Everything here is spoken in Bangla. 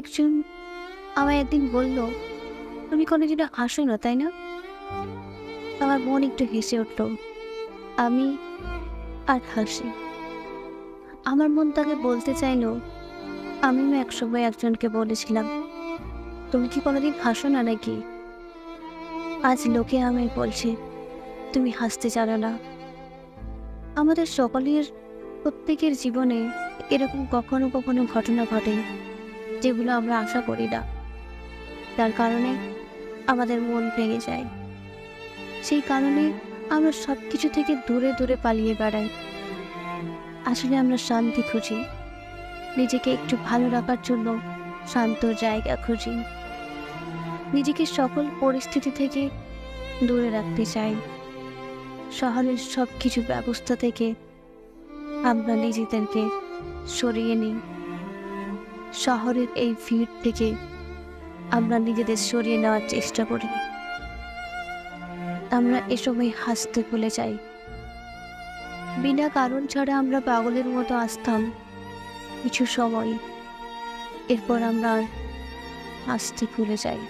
একজন আমায় একদিন বলল, তুমি কোনোদিনও হাসো না, তাই না? আমার মন একটু হেসে উঠল। আমি আর হাসি। আমার মন তাকে বলতে চাইল, আমিও একসময় একজনকে বলেছিলাম, তুমি কি কোনোদিন হাসো না নাকি? আজ লোকে আমায় বলছে, তুমি হাসতে জানো না। আমাদের সকলের প্রত্যেকের জীবনে এরকম কখনো কখনো ঘটনা ঘটে, যেগুলো আমরা আশা করি না। তার কারণে আমাদের মন ভেঙে যায়। সেই কারণে আমরা সবকিছু থেকে দূরে দূরে পালিয়ে বেড়াই। আসলে আমরা শান্তি খুঁজি, নিজেকে একটু ভালো রাখার জন্য শান্ত জায়গা খুঁজি, নিজেকে সকল পরিস্থিতি থেকে দূরে রাখতে চাই। শহরের সবকিছু ব্যবস্থা থেকে আমরা নিজেদেরকে সরিয়ে নিই। শহরের এই ভিড় থেকে আমরা নিজেদের সরিয়ে নেওয়ার চেষ্টা করি। আমরা এসময় হাসতে ভুলে যাই। বিনা কারণ ছাড়া আমরা পাগলের মতো আসতাম কিছু সময়, এরপর আমরা আর হাসতে ভুলে যাই।